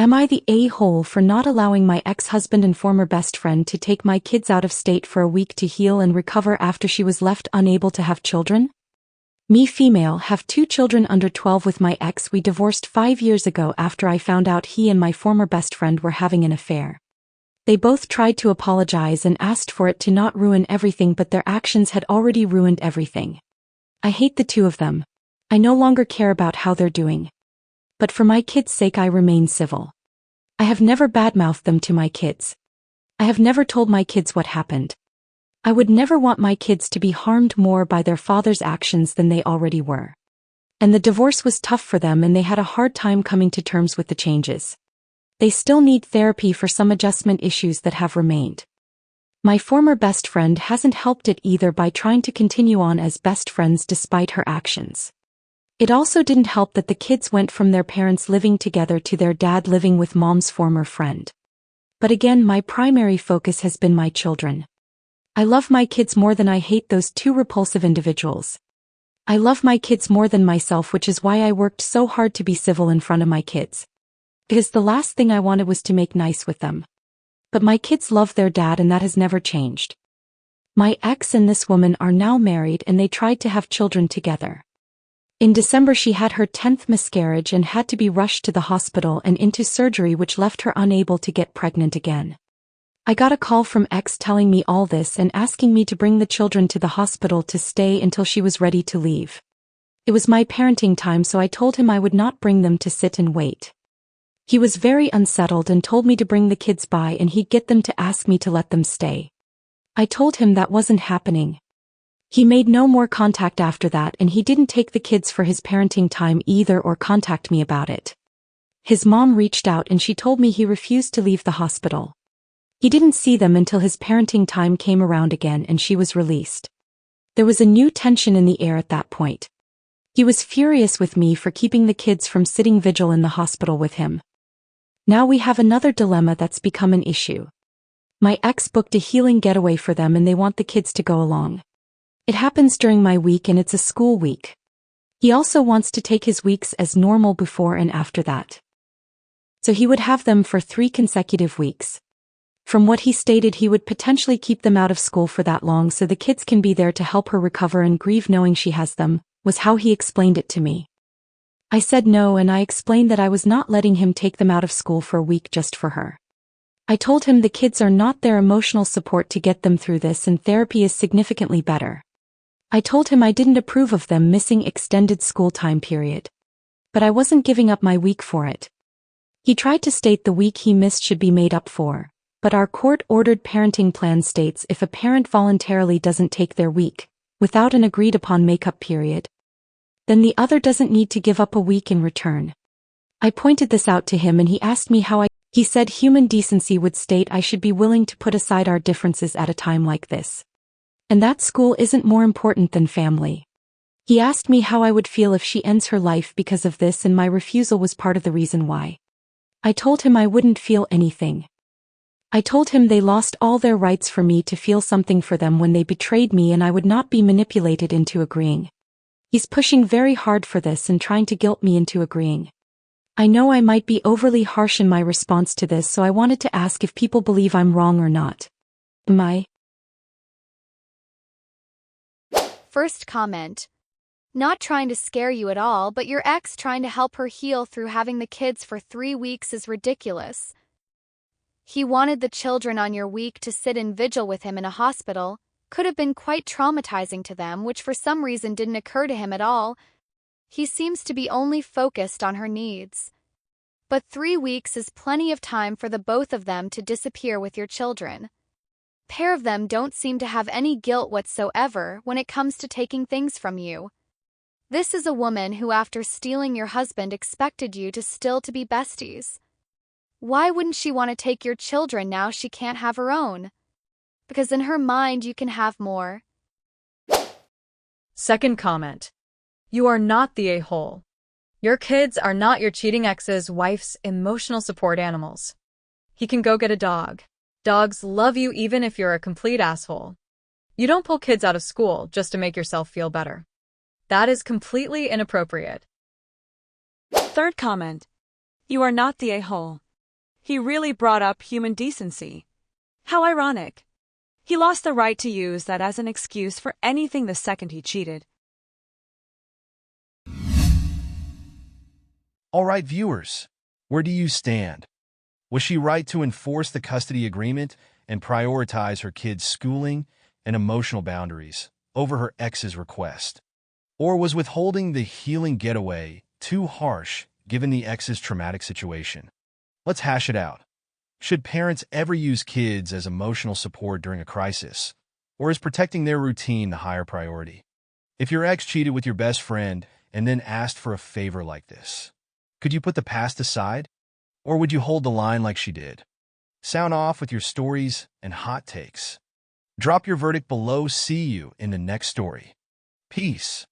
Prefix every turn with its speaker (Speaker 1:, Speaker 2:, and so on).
Speaker 1: Am I the a-hole for not allowing my ex-husband and former best friend to take my kids out of state for a week to heal and recover after she was left unable to have children? Me, female, have 2 children under 12 with my ex. We divorced 5 years ago after I found out he and my former best friend were having an affair. They both tried to apologize and asked for it to not ruin everything, but their actions had already ruined everything. I hate the 2 of them. I no longer care about how they're doing. But for my kids' sake I remain civil. I have never badmouthed them to my kids. I have never told my kids what happened. I would never want my kids to be harmed more by their father's actions than they already were. And the divorce was tough for them and they had a hard time coming to terms with the changes. They still need therapy for some adjustment issues that have remained. My former best friend hasn't helped it either by trying to continue on as best friends despite her actions. It also didn't help that the kids went from their parents living together to their dad living with mom's former friend. But again, my primary focus has been my children. I love my kids more than I hate those 2 repulsive individuals. I love my kids more than myself, which is why I worked so hard to be civil in front of my kids. Because the last thing I wanted was to make nice with them. But my kids love their dad and that has never changed. My ex and this woman are now married and they tried to have children together. In December she had her 10th miscarriage and had to be rushed to the hospital and into surgery, which left her unable to get pregnant again. I got a call from ex telling me all this and asking me to bring the children to the hospital to stay until she was ready to leave. It was my parenting time, so I told him I would not bring them to sit and wait. He was very unsettled and told me to bring the kids by and he'd get them to ask me to let them stay. I told him that wasn't happening. He made no more contact after that and he didn't take the kids for his parenting time either or contact me about it. His mom reached out and she told me he refused to leave the hospital. He didn't see them until his parenting time came around again and she was released. There was a new tension in the air at that point. He was furious with me for keeping the kids from sitting vigil in the hospital with him. Now we have another dilemma that's become an issue. My ex booked a healing getaway for them and they want the kids to go along. It happens during my week and it's a school week. He also wants to take his weeks as normal before and after that. So he would have them for 3 consecutive weeks. From what he stated, he would potentially keep them out of school for that long so the kids can be there to help her recover and grieve knowing she has them, was how he explained it to me. I said no and I explained that I was not letting him take them out of school for a week just for her. I told him the kids are not their emotional support to get them through this and therapy is significantly better. I told him I didn't approve of them missing extended school time period. But I wasn't giving up my week for it. He tried to state the week he missed should be made up for, but our court-ordered parenting plan states if a parent voluntarily doesn't take their week, without an agreed-upon make-up period, then the other doesn't need to give up a week in return. I pointed this out to him and he asked me how he said human decency would state I should be willing to put aside our differences at a time like this. And that school isn't more important than family. He asked me how I would feel if she ends her life because of this and my refusal was part of the reason why. I told him I wouldn't feel anything. I told him they lost all their rights for me to feel something for them when they betrayed me and I would not be manipulated into agreeing. He's pushing very hard for this and trying to guilt me into agreeing. I know I might be overly harsh in my response to this, so I wanted to ask if people believe I'm wrong or not. Am I?
Speaker 2: First comment. Not trying to scare you at all, but your ex trying to help her heal through having the kids for 3 weeks is ridiculous. He wanted the children on your week to sit in vigil with him in a hospital. Could have been quite traumatizing to them, which for some reason didn't occur to him at all. He seems to be only focused on her needs. But 3 weeks is plenty of time for the both of them to disappear with your children. Pair of them don't seem to have any guilt whatsoever when it comes to taking things from you. This is a woman who, after stealing your husband, expected you to still to be besties. Why wouldn't she want to take your children now she can't have her own? Because in her mind you can have more.
Speaker 3: Second comment. You are not the a-hole. Your kids are not your cheating ex's wife's emotional support animals. He can go get a dog. Dogs love you even if you're a complete asshole. You don't pull kids out of school just to make yourself feel better. That is completely inappropriate.
Speaker 4: Third comment. You are not the a-hole. He really brought up human decency. How ironic. He lost the right to use that as an excuse for anything the second he cheated.
Speaker 5: All right, viewers, where do you stand? Was she right to enforce the custody agreement and prioritize her kids' schooling and emotional boundaries over her ex's request? Or was withholding the healing getaway too harsh given the ex's traumatic situation? Let's hash it out. Should parents ever use kids as emotional support during a crisis? Or is protecting their routine the higher priority? If your ex cheated with your best friend and then asked for a favor like this, could you put the past aside? Or would you hold the line like she did? Sound off with your stories and hot takes. Drop your verdict below. See you in the next story. Peace.